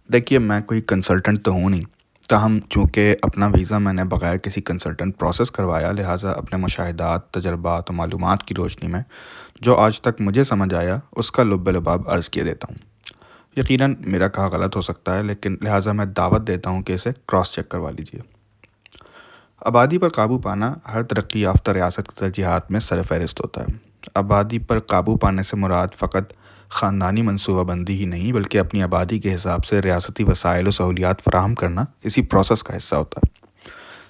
دیکھیے میں کوئی کنسلٹنٹ تو ہوں نہیں، تاہم چونکہ اپنا ویزا میں نے بغیر کسی کنسلٹنٹ پروسیس کروایا، لہٰذا اپنے مشاہدات، تجربات اور معلومات کی روشنی میں جو آج تک مجھے سمجھ آیا اس کا لب لباب عرض کیے دیتا ہوں۔ یقیناً میرا کہا غلط ہو سکتا ہے، لیکن لہٰذا میں دعوت دیتا ہوں کہ اسے کراس چیک کروا لیجیے۔ آبادی پر قابو پانا ہر ترقی یافتہ ریاست کی ترجیحات میں سر فہرست ہوتا ہے۔ آبادی پر قابو پانے سے مراد فقط خاندانی منصوبہ بندی ہی نہیں، بلکہ اپنی آبادی کے حساب سے ریاستی وسائل و سہولیات فراہم کرنا اسی پروسیس کا حصہ ہوتا ہے۔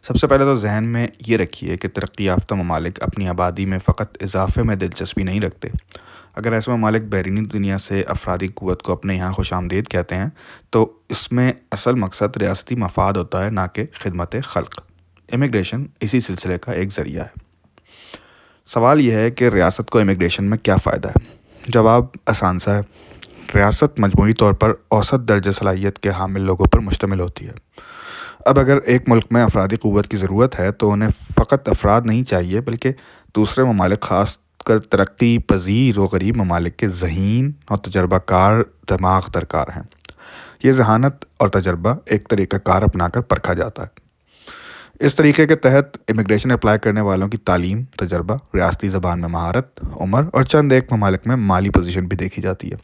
سب سے پہلے تو ذہن میں یہ رکھیے کہ ترقی یافتہ ممالک اپنی آبادی میں فقط اضافے میں دلچسپی نہیں رکھتے۔ اگر ایسے ممالک بیرونی دنیا سے افرادی قوت کو اپنے یہاں خوش آمدید کہتے ہیں تو اس میں اصل مقصد ریاستی مفاد ہوتا ہے، نہ کہ خدمت خلق۔ امیگریشن اسی سلسلے کا ایک ذریعہ ہے۔ سوال یہ ہے کہ ریاست کو امیگریشن میں کیا فائدہ ہے؟ جواب آسان سا ہے۔ ریاست مجموعی طور پر اوسط درجہ صلاحیت کے حامل لوگوں پر مشتمل ہوتی ہے۔ اب اگر ایک ملک میں افرادی قوت کی ضرورت ہے تو انہیں فقط افراد نہیں چاہیے، بلکہ دوسرے ممالک، خاص کر ترقی پذیر و غریب ممالک کے ذہین اور تجربہ کار دماغ درکار ہیں۔ یہ ذہانت اور تجربہ ایک طریقہ کار اپنا کر پرکھا جاتا ہے۔ اس طریقے کے تحت امیگریشن اپلائی کرنے والوں کی تعلیم، تجربہ، ریاستی زبان میں مہارت، عمر اور چند ایک ممالک میں مالی پوزیشن بھی دیکھی جاتی ہے۔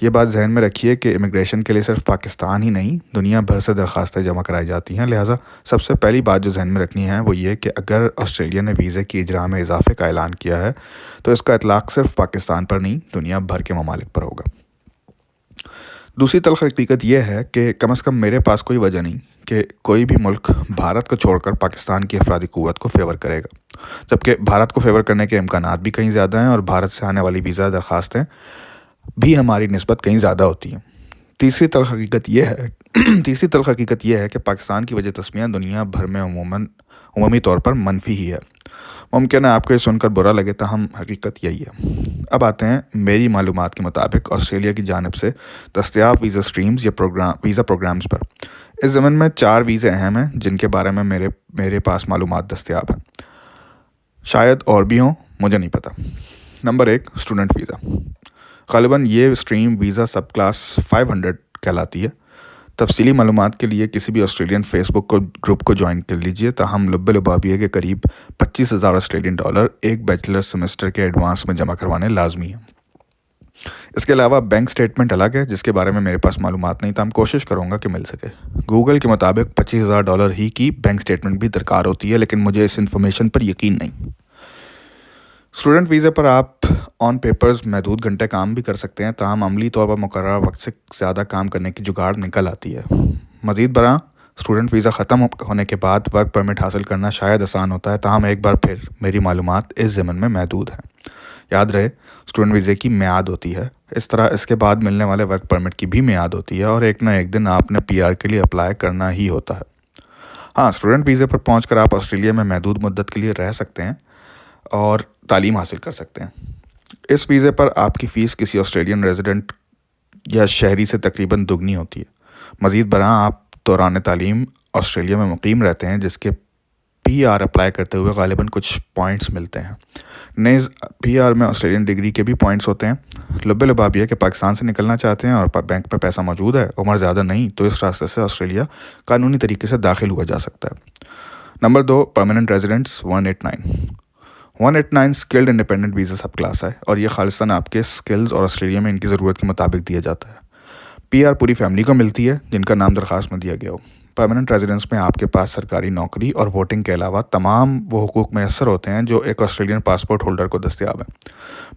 یہ بات ذہن میں رکھیے کہ امیگریشن کے لیے صرف پاکستان ہی نہیں، دنیا بھر سے درخواستیں جمع کرائی جاتی ہیں، لہٰذا سب سے پہلی بات جو ذہن میں رکھنی ہے وہ یہ کہ اگر آسٹریلیا نے ویزے کی اجراء میں اضافے کا اعلان کیا ہے تو اس کا اطلاق صرف پاکستان پر نہیں، دنیا بھر کے ممالک پر ہوگا۔ دوسری تلخ حقیقت یہ ہے کہ کم از کم میرے پاس کوئی وجہ نہیں کہ کوئی بھی ملک بھارت کو چھوڑ کر پاکستان کی افرادی قوت کو فیور کرے گا، جبکہ بھارت کو فیور کرنے کے امکانات بھی کہیں زیادہ ہیں اور بھارت سے آنے والی ویزا درخواستیں بھی ہماری نسبت کہیں زیادہ ہوتی ہیں۔ تیسری تلخ حقیقت یہ ہے کہ پاکستان کی وجہ تسمیہ دنیا بھر میں عمومی طور پر منفی ہی ہے۔ ممکن ہے آپ کو یہ سن کر برا لگے، تاہم حقیقت یہی ہے۔ اب آتے ہیں میری معلومات کے مطابق آسٹریلیا کی جانب سے دستیاب ویزا سٹریمز یا ویزا پروگرامز پر۔ اس ضمن میں 4 ویزے اہم ہیں جن کے بارے میں میرے پاس معلومات دستیاب ہیں، شاید اور بھی ہوں، مجھے نہیں پتہ۔ Number 1، student visa. غالباً یہ اسٹریم ویزا سب کلاس 500 کہلاتی ہے۔ تفصیلی معلومات کے لیے کسی بھی آسٹریلین فیس بک گروپ کو جوائن کر لیجئے، تاہم لب لبابی ہے کہ قریب 25,000 آسٹریلین ڈالر ایک بیچلر سیمسٹر کے ایڈوانس میں جمع کروانے لازمی ہیں۔ اس کے علاوہ بینک سٹیٹمنٹ الگ ہے جس کے بارے میں میرے پاس معلومات نہیں، تاہم کوشش کروں گا کہ مل سکے۔ گوگل کے مطابق 25,000 ڈالر ہی کی بینک سٹیٹمنٹ بھی درکار ہوتی ہے، لیکن مجھے اس انفارمیشن پر یقین نہیں۔ اسٹوڈنٹ ویزے پر آپ آن پیپرز محدود گھنٹے کام بھی کر سکتے ہیں، تاہم عملی طور پر مقررہ وقت سے زیادہ کام کرنے کی جگاڑ نکل آتی ہے۔ مزید برآں اسٹوڈنٹ ویزا ختم ہونے کے بعد ورک پرمٹ حاصل کرنا شاید آسان ہوتا ہے، تاہم ایک بار پھر میری معلومات اس ضمن میں محدود ہیں۔ یاد رہے، اسٹوڈنٹ ویزے کی میعاد ہوتی ہے، اس طرح اس کے بعد ملنے والے ورک پرمٹ کی بھی میعاد ہوتی ہے اور ایک نہ ایک دن آپ نے PR کے لیے اپلائی کرنا ہی ہوتا ہے۔ ہاں، اسٹوڈنٹ ویزے پر پہنچ کر آپ آسٹریلیا میں محدود مدت کے لیے رہ سکتے ہیں اور تعلیم حاصل کر سکتے ہیں۔ اس ویزے پر آپ کی فیس کسی آسٹریلین ریزیڈنٹ یا شہری سے تقریباً دگنی ہوتی ہے۔ مزید برآں آپ دوران تعلیم آسٹریلیا میں مقیم رہتے ہیں، جس کے PR اپلائی کرتے ہوئے غالباً کچھ پوائنٹس ملتے ہیں۔ نیز PR میں آسٹریلین ڈگری کے بھی پوائنٹس ہوتے ہیں۔ لب لباب یہ کہ پاکستان سے نکلنا چاہتے ہیں اور بینک میں پیسہ موجود ہے، عمر زیادہ نہیں، تو اس راستے سے آسٹریلیا قانونی طریقے سے داخل ہوا جا سکتا ہے۔ Number 2، permanent residents 189 skilled independent visa subclass ہے اور یہ خالصاً آپ کے اسکلز اور آسٹریلیا میں ان کی ضرورت کے مطابق دیا جاتا ہے۔ PR پوری فیملی کو ملتی ہے جن کا نام درخواست میں دیا گیا ہو۔ پرماننٹ ریزیڈنس میں آپ کے پاس سرکاری نوکری اور ووٹنگ کے علاوہ تمام وہ حقوق میسر ہوتے ہیں جو ایک آسٹریلین پاسپورٹ ہولڈر کو دستیاب ہیں۔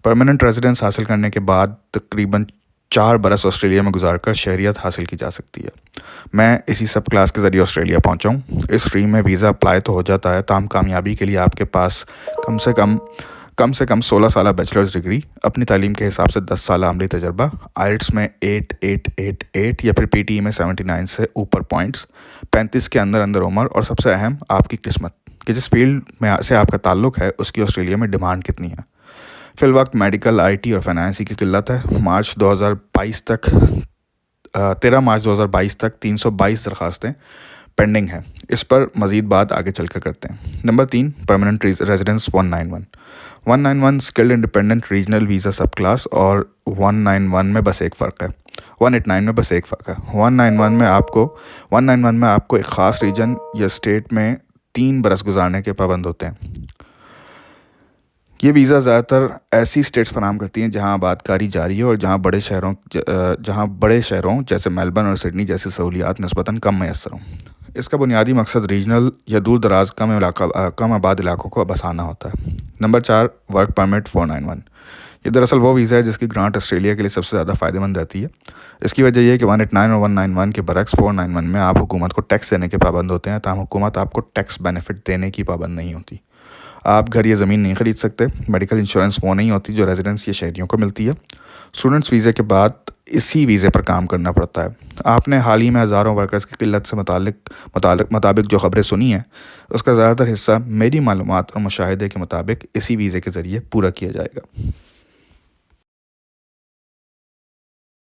پرماننٹ ریزیڈنس حاصل کرنے کے بعد تقریباً 4 برس آسٹریلیا میں گزار کر شہریت حاصل کی جا سکتی ہے۔ میں اسی سب کلاس کے ذریعے آسٹریلیا پہنچا ہوں۔ اس اسٹریم میں ویزا اپلائی تو ہو جاتا ہے، تاہم کامیابی کے لیے آپ کے پاس کم سے کم 16 سالہ بیچلرز ڈگری، اپنی تعلیم کے حساب سے 10 سالہ عملی تجربہ، آئلٹس میں 8 یا پھر PTE میں 79 سے اوپر پوائنٹس، 35 کے اندر عمر، اور سب سے اہم آپ کی قسمت کہ جس فیلڈ میں سے آپ کا تعلق ہے اس کی آسٹریلیا میں ڈیمانڈ کتنی ہے۔ فی الوقت میڈیکل، IT اور فائنانس کی قلت ہے۔ 13 مارچ 2022 تک 322 درخواستیں پینڈنگ ہے، اس پر مزید بات آگے چل کر کرتے ہیں۔ Number 3، permanent residence 191۔ 191 skilled independent regional visa subclass اور 191 میں بس ایک فرق ہے، 189 میں بس ایک فرق ہے۔ 191 میں آپ کو ایک خاص ریجن یا اسٹیٹ میں 3 برس گزارنے کے پابند ہوتے ہیں۔ یہ ویزا زیادہ تر ایسی اسٹیٹس فراہم کرتی ہیں جہاں آباد کاری جاری ہے اور جہاں بڑے شہروں جیسے میلبرن اور سڈنی جیسی سہولیات نسبتاً کم میسر ہوں۔ اس کا بنیادی مقصد ریجنل یا دور دراز کم آباد علاقوں کو بسانا ہوتا ہے۔ Number 4، work permit 491۔ یہ دراصل وہ ویزا ہے جس کی گرانٹ آسٹریلیا کے لیے سب سے زیادہ فائدہ مند رہتی ہے۔ اس کی وجہ یہ ہے کہ 189 اور 191 کے برعکس 491 میں آپ حکومت کو ٹیکس دینے کے پابند ہوتے ہیں، تاہم حکومت آپ کو ٹیکس بینیفٹ دینے کی پابند نہیں ہوتی۔ آپ گھر یا زمین نہیں خرید سکتے، میڈیکل انشورنس وہ نہیں ہوتی جو ریزیڈنٹس یا شہریوں کو ملتی ہے۔ اسٹوڈنٹس ویزے کے بعد اسی ویزے پر کام کرنا پڑتا ہے۔ آپ نے حال ہی میں ہزاروں ورکرز کی قلت سے مطابق جو خبریں سنی ہیں، اس کا زیادہ تر حصہ میری معلومات اور مشاہدے کے مطابق اسی ویزے کے ذریعے پورا کیا جائے گا۔